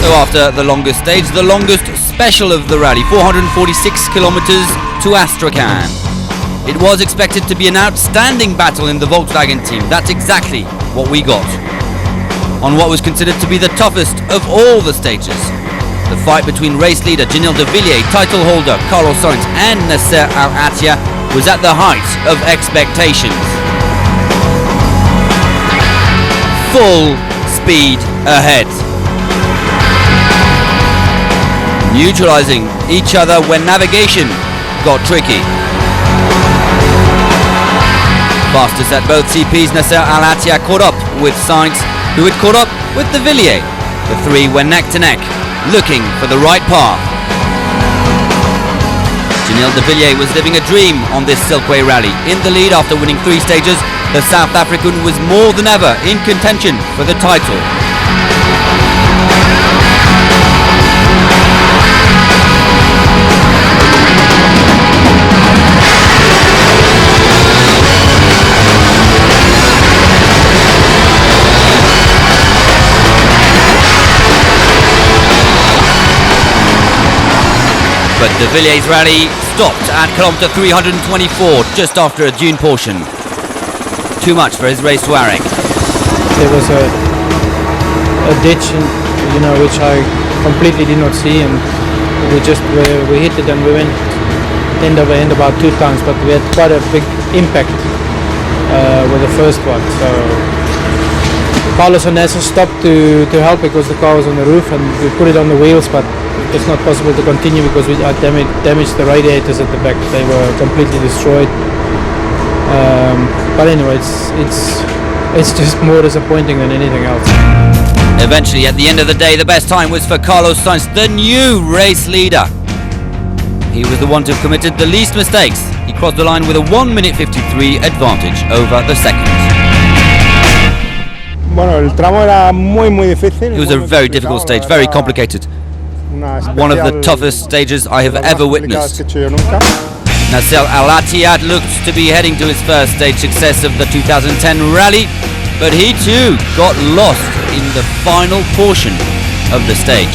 So after the longest stage, the longest special of the rally, 446 kilometers to Astrakhan. It was expected to be an outstanding battle in the Volkswagen team. That's exactly what we got. On what was considered to be the toughest of all the stages, the fight between race leader Giniel de Villiers, title holder Carlos Sainz and Nasser Al-Attiyah was at the height of expectations. Full speed ahead, neutralizing each other when navigation got tricky. Fastest at both CPs, Nasser Al-Attiyah caught up with Sainz, who had caught up with de Villiers. The three were neck to neck, looking for the right path. Giniel de Villiers was living a dream on this Silkway rally. In the lead after winning 3 stages, the South African was more than ever in contention for the title. But de Villiers' rally stopped at kilometre 324 just after a dune portion. Too much for his race to Arek. There was a ditch, which I completely did not see, and we hit it and we went end over end about 2 times, but we had quite a big impact with the first one. So Carlos and Nasser stopped to help because the car was on the roof, and we put it on the wheels, but it's not possible to continue because we damaged the radiators at the back. They were completely destroyed. But anyway, it's just more disappointing than anything else. Eventually, at the end of the day, the best time was for Carlos Sainz, the new race leader. He was the one to have committed the least mistakes. He crossed the line with a 1 minute 53 advantage over the second. It was a very difficult stage, very complicated. One of the toughest stages I have ever witnessed. Nasser Al-Attiyah looked to be heading to his first stage success of the 2010 rally, but he too got lost in the final portion of the stage.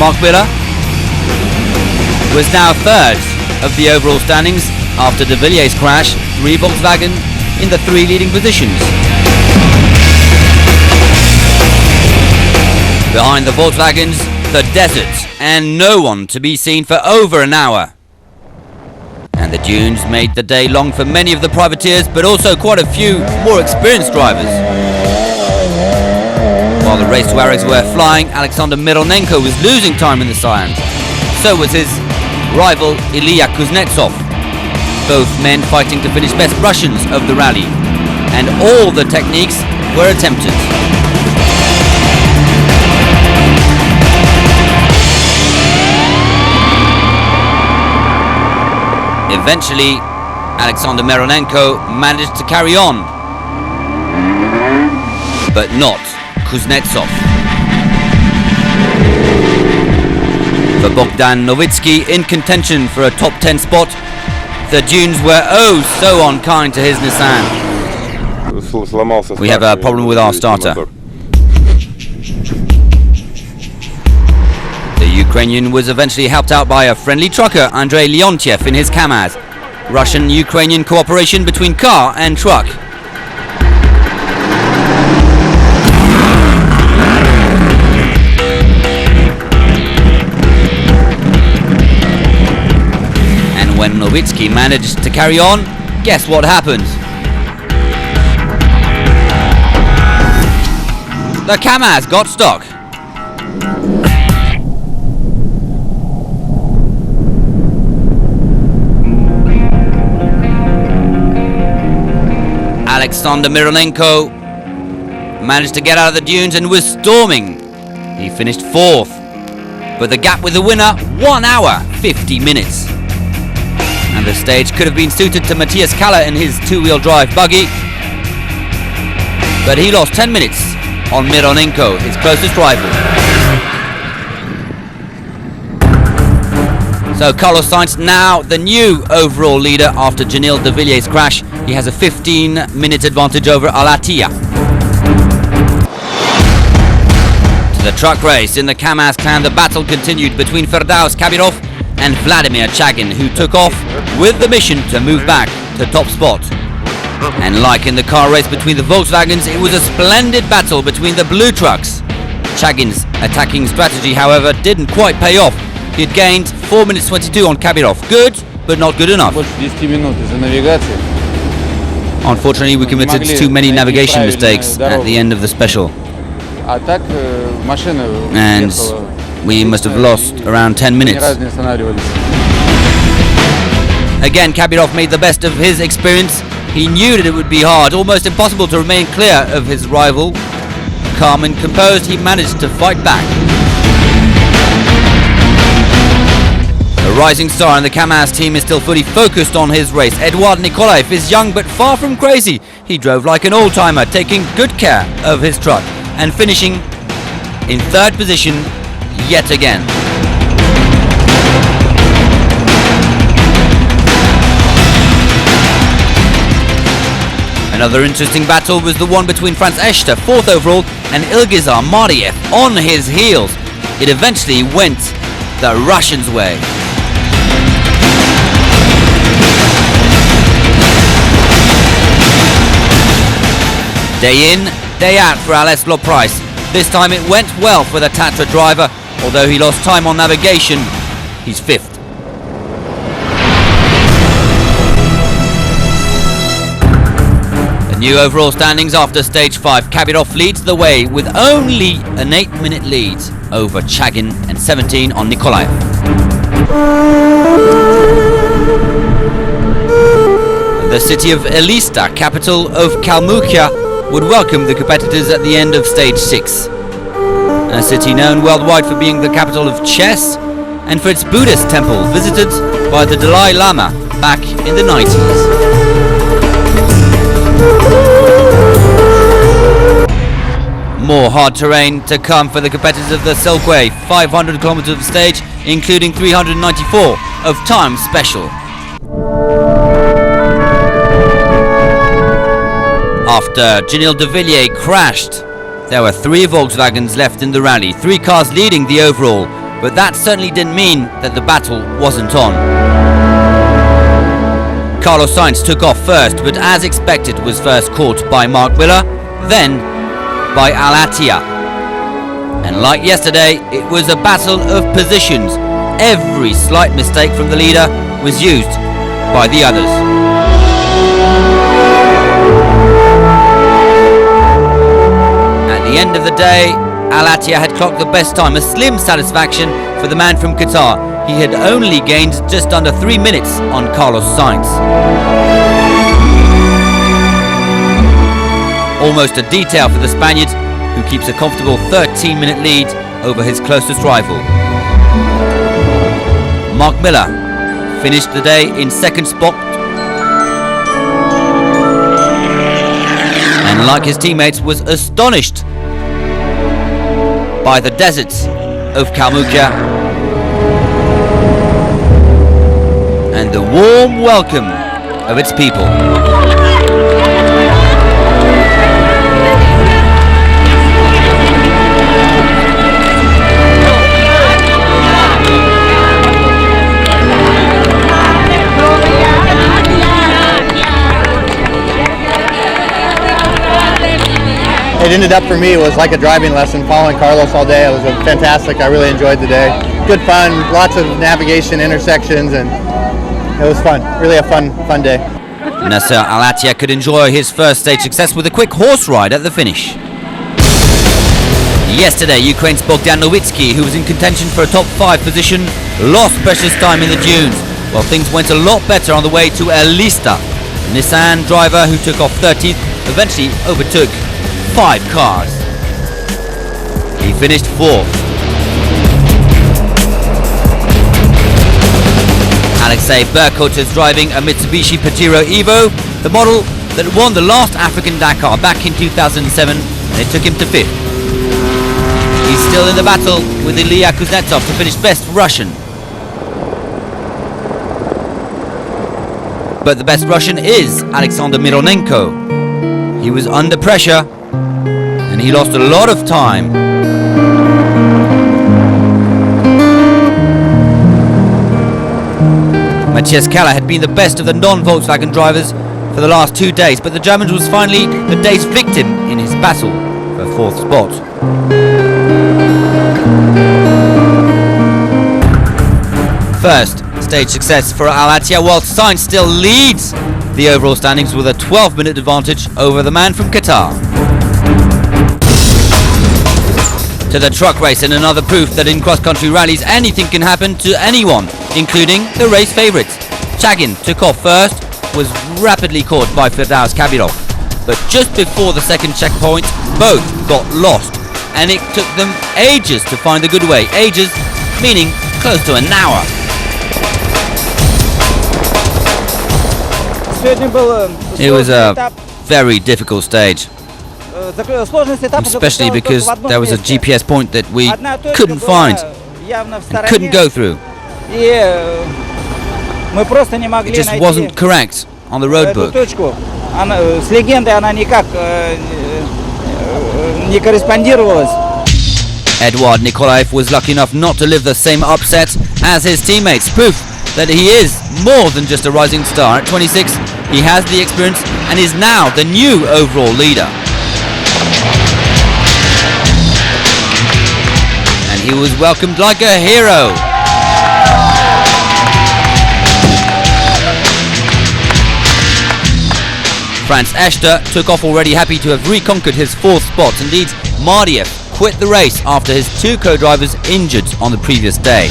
Mark Miller was now third of the overall standings after de Villiers' crash, 3 Volkswagen in the 3 leading positions. Behind the Volkswagens, the desert, and no one to be seen for over an hour. And the dunes made the day long for many of the privateers, but also quite a few more experienced drivers. While the race to Areks were flying, Alexander Mironenko was losing time in the sand. So was his rival Ilya Kuznetsov. Both men fighting to finish best Russians of the rally. And all the techniques were attempted. Eventually, Alexander Mironenko managed to carry on, but not Kuznetsov. For Bogdan Novitsky, in contention for a top 10 spot, the dunes were oh so unkind to his Nissan. We have a problem with our starter. The Ukrainian was eventually helped out by a friendly trucker, Andrei Leontiev, in his Kamaz. Russian-Ukrainian cooperation between car and truck. And when Novitsky managed to carry on, guess what happened? The Kamaz got stuck. Alexander Mironenko managed to get out of the dunes and was storming. He finished 4th, but the gap with the winner, 1 hour, 50 minutes. And the stage could have been suited to Matthias Kaller in his 2-wheel drive buggy, but he lost 10 minutes on Mironenko, his closest rival. So Carlos Sainz now the new overall leader after Giniel de Villiers' crash. He has a 15-minute advantage over Al-Attiyah. The truck race in the Kamaz clan, the battle continued between Firdaus Kabirov and Vladimir Chagin, who took off with the mission to move back to top spot. And like in the car race between the Volkswagens, it was a splendid battle between the blue trucks. Chagin's attacking strategy, however, didn't quite pay off. He had gained 4 minutes 22 on Kabirov. Good, but not good enough. Unfortunately, we committed too many navigation mistakes at the end of the special. And we must have lost around 10 minutes. Again, Kabirov made the best of his experience. He knew that it would be hard, almost impossible to remain clear of his rival. Calm and composed, he managed to fight back. The rising star in the Kamaz team is still fully focused on his race. Eduard Nikolaev is young but far from crazy. He drove like an old-timer, taking good care of his truck and finishing in third position yet again. Another interesting battle was the one between Franz Eschter, 4th overall, and Ilgizar Mariev on his heels. It eventually went the Russians' way. Day in, day out for Ales Loprice. This time it went well for the Tatra driver, although he lost time on navigation. He's 5th. The new overall standings after stage 5. Kabirov leads the way with only an 8-minute lead over Chagin and 17 on Nikolaev. The city of Elista, capital of Kalmykia, would welcome the competitors at the end of stage 6. A city known worldwide for being the capital of chess and for its Buddhist temple visited by the Dalai Lama back in the 90s. More hard terrain to come for the competitors of the Silkway, 500 kilometers of stage, including 394 of time special. After Ginil de Villiers crashed, there were 3 Volkswagens left in the rally, 3 cars leading the overall, but that certainly didn't mean that the battle wasn't on. Carlos Sainz took off first, but as expected was first caught by Mark Miller, then by Al-Attiyah. And like yesterday, it was a battle of positions. Every slight mistake from the leader was used by the others. At the end of the day, Al-Attiyah had clocked the best time, a slim satisfaction for the man from Qatar. He had only gained just under 3 minutes on Carlos Sainz. Almost a detail for the Spaniard, who keeps a comfortable 13-minute lead over his closest rival. Mark Miller finished the day in 2nd spot, and like his teammates was astonished by the deserts of Kalmykia and the warm welcome of its people. It ended up for me, it was like a driving lesson, following Carlos all day. It was fantastic. I really enjoyed the day. Good fun, lots of navigation intersections, and it was fun. Really a fun day. Nasser Al-Attiyah could enjoy his first stage success with a quick horse ride at the finish. Yesterday, Ukraine's Bogdan Nowicki, who was in contention for a top 5 position, lost precious time in the dunes, while things went a lot better on the way to Elista. The Nissan driver, who took off 13th, eventually overtook 5 cars. He finished 4th. Alexei Berkut is driving a Mitsubishi Pajero Evo, the model that won the last African Dakar back in 2007, and it took him to 5th. He's still in the battle with Ilya Kuznetsov to finish best Russian. But the best Russian is Alexander Mironenko. He was under pressure and he lost a lot of time. Matthias Kaller had been the best of the non-Volkswagen drivers for the last 2 days, but the German was finally the day's victim in his battle for 4th spot. First stage success for Al Attiyah, while Sainz still leads the overall standings with a 12-minute advantage over the man from Qatar. To the truck race, and another proof that in cross-country rallies anything can happen to anyone, including the race favourites. Chagin took off first, was rapidly caught by Firdaus Kabirov, but just before the second checkpoint, both got lost, and it took them ages to find the good way. Ages, meaning close to an hour. It was a very difficult stage, especially because there was a GPS point that we couldn't find and couldn't go through. It just wasn't correct on the road book. Eduard Nikolaev was lucky enough not to live the same upset as his teammates, proof that he is more than just a rising star. At 26, he has the experience and is now the new overall leader. And he was welcomed like a hero. Franz Eschter took off already, happy to have reconquered his 4th spot. Indeed, Mardiev quit the race after his 2 co-drivers injured on the previous day.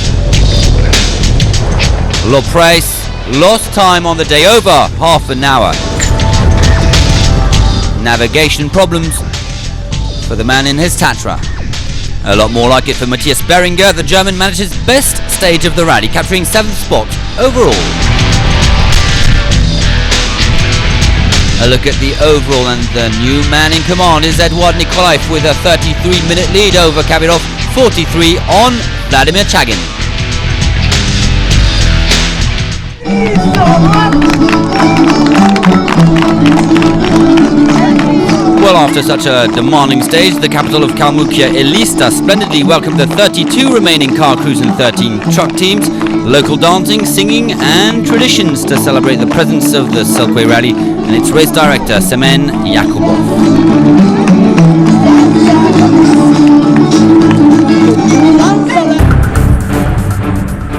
Loprace lost time on the day, over half an hour. Navigation problems for the man in his Tatra. A lot more like it for Matthias Beringer. The German managed his best stage of the rally, capturing 7th spot overall. A look at the overall, and the new man in command is Eduard Nikolaev with a 33-minute lead over Kabirov, 43 on Vladimir Chagin. Well, after such a demanding stage, the capital of Kalmykia, Elista, splendidly welcomed the 32 remaining car crews and 13 truck teams, local dancing, singing and traditions to celebrate the presence of the Silkway Rally and its race director, Semen Yakubov.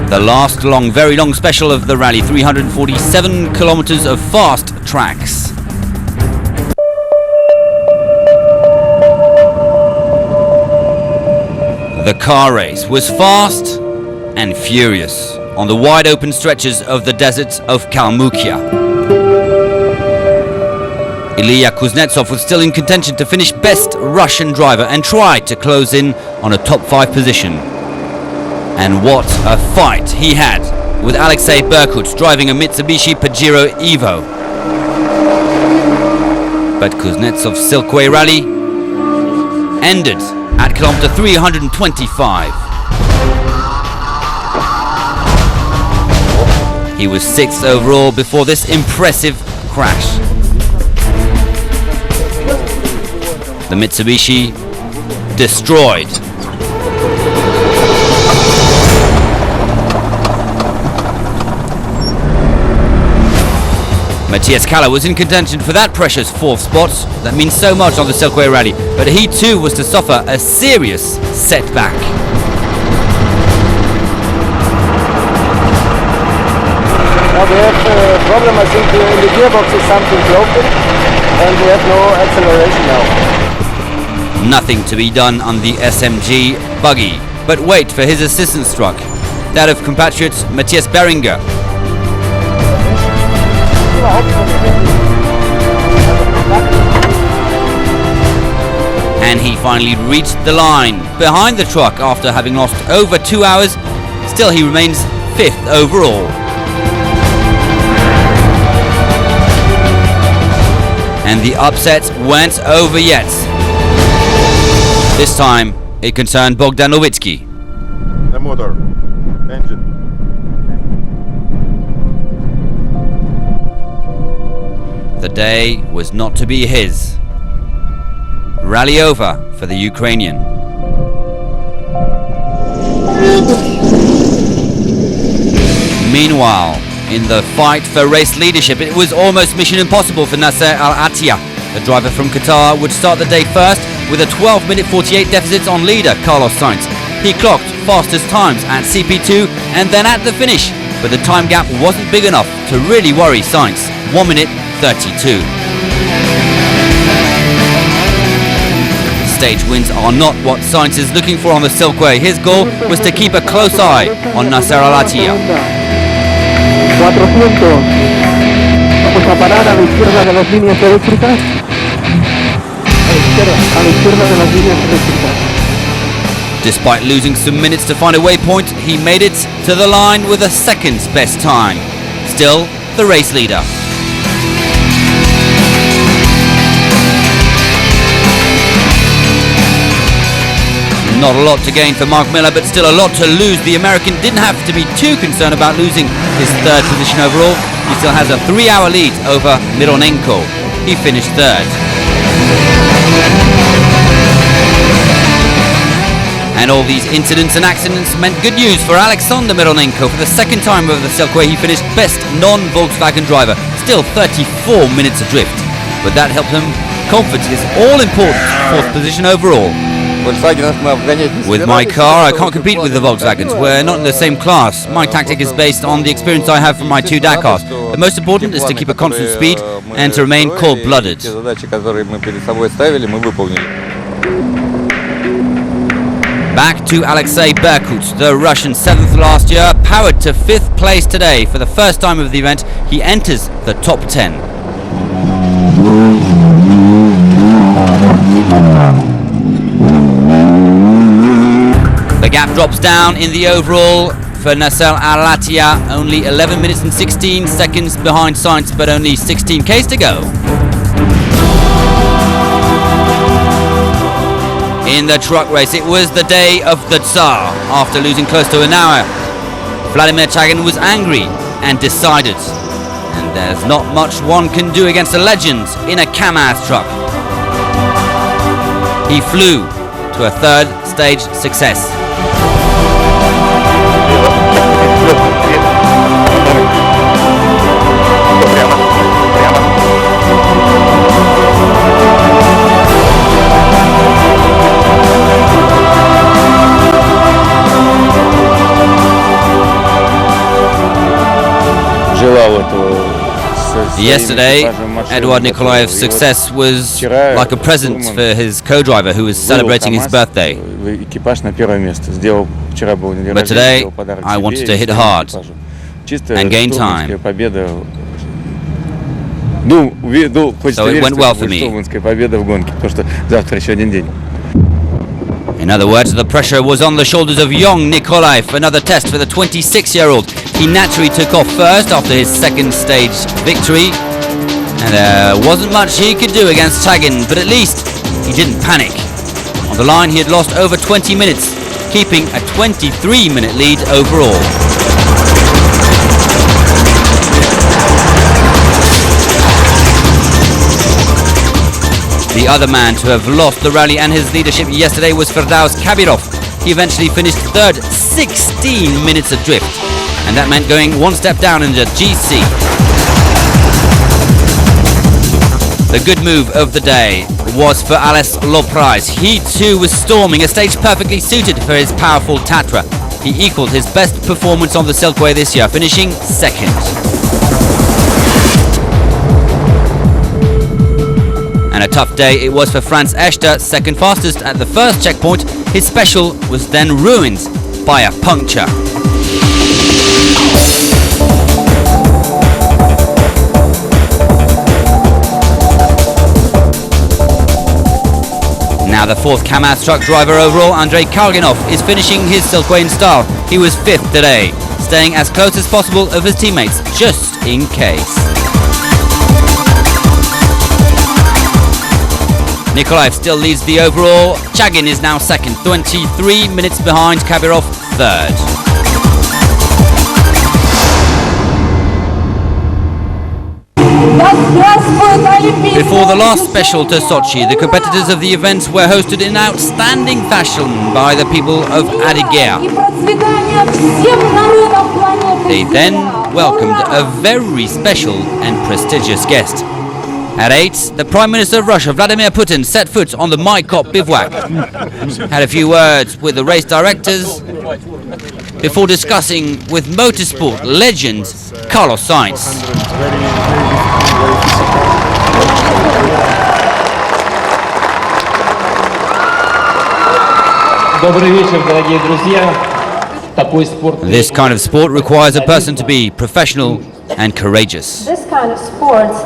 The last very long special of the rally, 347 kilometers of fast tracks. The car race was fast and furious on the wide open stretches of the desert of Kalmykia. Ilya Kuznetsov was still in contention to finish best Russian driver and tried to close in on a top 5 position. And what a fight he had with Alexei Berkut driving a Mitsubishi Pajero Evo. But Kuznetsov's Silkway Rally ended at kilometer 325. He was 6th overall before this impressive crash. The Mitsubishi destroyed. Matthias Kaller was in contention for that precious 4th spot that means so much on the Silkway Rally, but he too was to suffer a serious setback. Now we have a problem, I think, in the gearbox is something broken and we have no acceleration now. Nothing to be done on the SMG buggy, but wait for his assistance truck, that of compatriot Matthias Beringer. And he finally reached the line behind the truck after having lost over 2 hours. Still, he remains 5th overall. And the upset weren't over yet. This time, it concerned Bogdan Lowicki. The motor, engine. The day was not to be his. Rally over for the Ukrainian. Meanwhile, in the fight for race leadership. It was almost mission impossible for Nasser Al-Attiyah. The driver from Qatar would start the day first with a 12-minute 48 deficit on leader Carlos Sainz. He clocked fastest times at CP2 and then at the finish, but the time gap wasn't big enough to really worry Sainz. 1 minute 32. Stage wins are not what Sainz is looking for on the Silkway. His goal was to keep a close eye on Nasser Al-Attiyah. 4 puntos. Vamos a parar a la izquierda de las líneas eléctricas. A la izquierda de las líneas eléctricas. Despite losing some minutes to find a waypoint, he made it to the line with a second best time. Still the race leader. Not a lot to gain for Mark Miller, but still a lot to lose. The American didn't have to be too concerned about losing his third position overall. He still has a 3-hour lead over Mironenko. He finished third. And all these incidents and accidents meant good news for Alexander Mironenko. For the second time over the Silkway, he finished best non-Volkswagen driver. Still 34 minutes adrift. But that helped him comfort his all-important fourth position overall. With my car, I can't compete with the Volkswagens. We're not in the same class. My tactic is based on the experience I have from my 2 Dakars. The most important is to keep a constant speed and to remain cold-blooded. Back to Alexei Berkut, the Russian 7th last year, powered to 5th place today. For the first time of the event, he enters the top 10. The gap drops down in the overall for Nasser Al-Attiyah, only 11 minutes and 16 seconds behind Sainz, but only 16 Ks to go. In the truck race, it was the day of the Tsar. After losing close to an hour, Vladimir Chagin was angry and decided. And there's not much one can do against a legend in a KAMAZ truck. He flew to a third stage success. Yesterday, Eduard Nikolaev's success was like a present for his co-driver who was celebrating his birthday. But today, I wanted to hit hard and gain time. So it went well for me. In other words, the pressure was on the shoulders of young Nikolaev. Another test for the 26-year-old. He naturally took off first after his second stage victory. And there wasn't much he could do against Chagin, but at least he didn't panic. On the line, he had lost over 20 minutes, keeping a 23-minute lead overall. The other man to have lost the rally and his leadership yesterday was Firdaus Kabirov. He eventually finished third, 16 minutes adrift. And that meant going one step down in the GC. The good move of the day was for Ales Loprais. He too was storming, a stage perfectly suited for his powerful Tatra. He equaled his best performance on the Silkway this year, finishing second. And a tough day it was for Franz Eschter, second fastest at the first checkpoint. His special was then ruined by a puncture. Now the fourth KAMAZ truck driver overall, Andrei Kalginov, is finishing his Silkway in style. He was 5th today, staying as close as possible of his teammates, just in case. Nikolaev still leads the overall. Chagin is now second, 23 minutes behind Kabirov, third. Before the last special to Sochi, the competitors of the events were hosted in outstanding fashion by the people of Adygea. They then welcomed a very special and prestigious guest. At 8, the Prime Minister of Russia, Vladimir Putin, set foot on the Maikop bivouac. Had a few words with the race directors before discussing with motorsport legend Carlos Sainz. Добрый вечер, дорогие друзья. Такой спорт. This kind of sport requires a person to be professional and courageous. This kind of sports.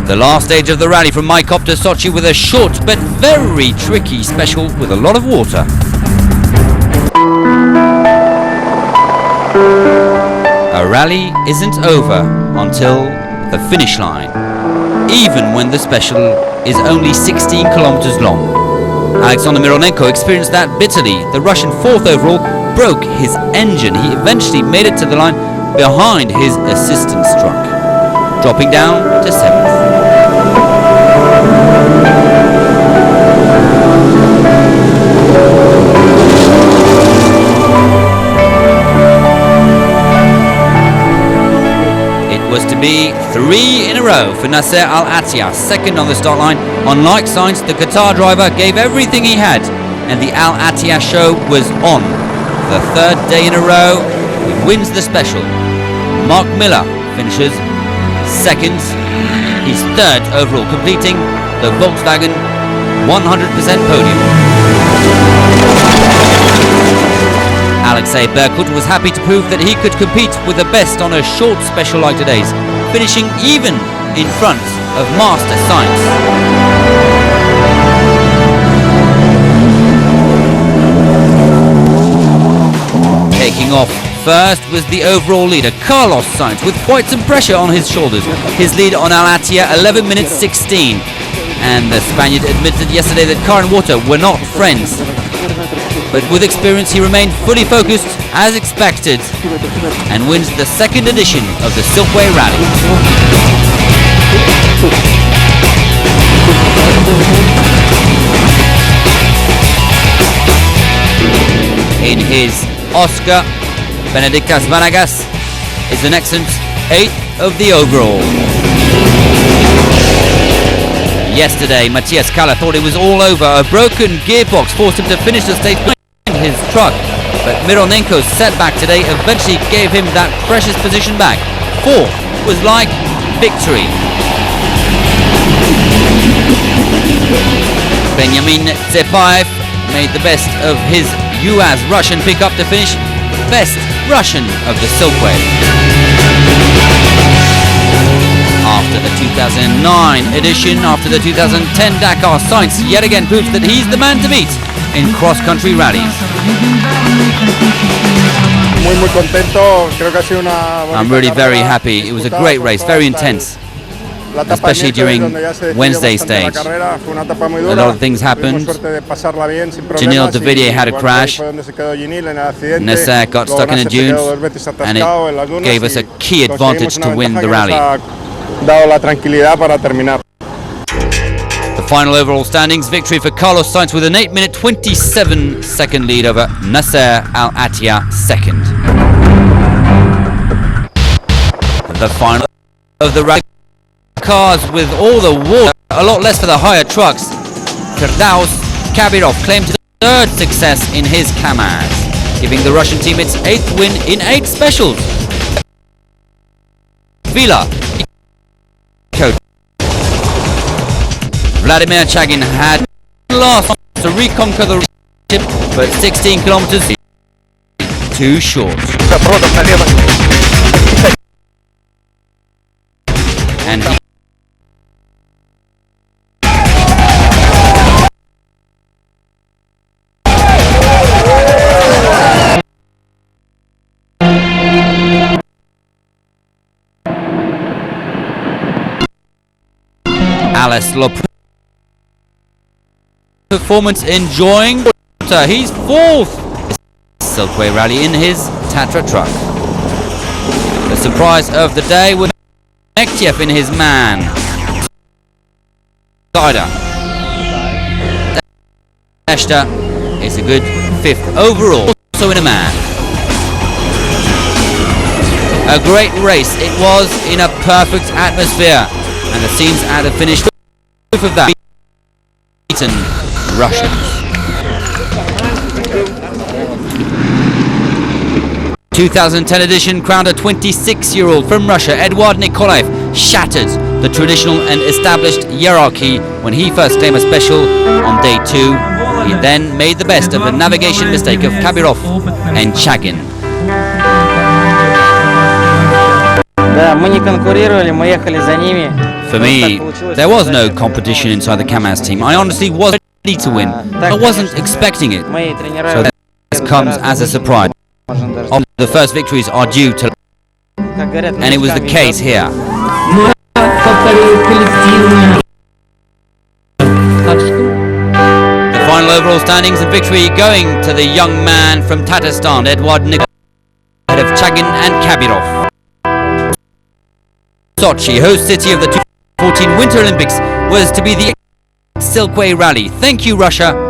The last stage of the rally from Maikop to Sochi with a short but very tricky special with a lot of water. A rally isn't over until the finish line, even when the special is only 16 kilometers long. Alexander Mironenko experienced that bitterly. The Russian 4th overall broke his engine. He eventually made it to the line behind his assistance truck, dropping down to 7th. It was to be 3 in a row for Nasser Al Attiyah, second on the start line. Unlike Sainz, the Qatar driver gave everything he had, and the Al Attiyah show was on. The 3rd day in a row, he wins the special. Mark Miller finishes second. He's 3rd overall, completing the Volkswagen 100% podium. Alexei Berkut was happy to prove that he could compete with the best on a short special like today's, finishing even in front of Master Sainz. Taking off first was the overall leader, Carlos Sainz, with quite some pressure on his shoulders. His lead on Al Attiyah, 11 minutes 16. And the Spaniard admitted yesterday that car and water were not friends. But with experience, he remained fully focused, as expected, and wins the 2nd edition of the Silkway Rally. In his Oscar, Benedictas Vanagas is an excellent 8th of the overall. Yesterday, Matthias Kalla thought it was all over. A broken gearbox forced him to finish the stage behind his truck. But Mironenko's setback today eventually gave him that precious position back. 4th was like victory. Benjamin Tsepaev made the best of his UAZ Russian pickup to finish best Russian of the Silkway. After the 2009 edition, after the 2010 Dakar, Sainz yet again proves that he's the man to beat in cross-country rallies. I'm really very happy. It was a great race, very intense, especially during Wednesday stage. A lot of things happened. Janil Davidier had a crash. Nasser got stuck in the dunes, and it gave us a key advantage to win the rally. The final overall standings, victory for Carlos Sainz with an 8-minute 27-second lead over Nasser Al Attiyah, second. The final of the rally cars with all the water, a lot less for the higher trucks. Firdaus Kabirov claimed his 3rd success in his Kamaz, giving the Russian team its 8th win in 8 specials. Vila Vladimir Chagin had last to reconquer the ship, but 16 kilometers too short. And he Alice Lopez performance enjoying water. He's 4th Silkway Rally in his Tatra truck. The surprise of the day was Nektyev in his man. Sider. Eshta is a good 5th overall, also in a man. A great race. It was in a perfect atmosphere. And the scenes at the finish proof of that. Beaten Russians. 2010 edition crowned a 26-year-old from Russia. Eduard Nikolaev shattered the traditional and established hierarchy when he first claimed a special on day 2. He then made the best of the navigation mistake of Kabirov and Chagin. For me, there was no competition inside the Kamaz team. I honestly was ready to win. I wasn't expecting it. So this comes as a surprise. The first victories are due to, and it was the case here. The final overall standings and victory going to the young man from Tatarstan, Eduard Nikolaev, ahead of Chagin and Kabirov. Sochi, host city of the 2014 Winter Olympics, was to be the Silkway Rally. Thank you, Russia.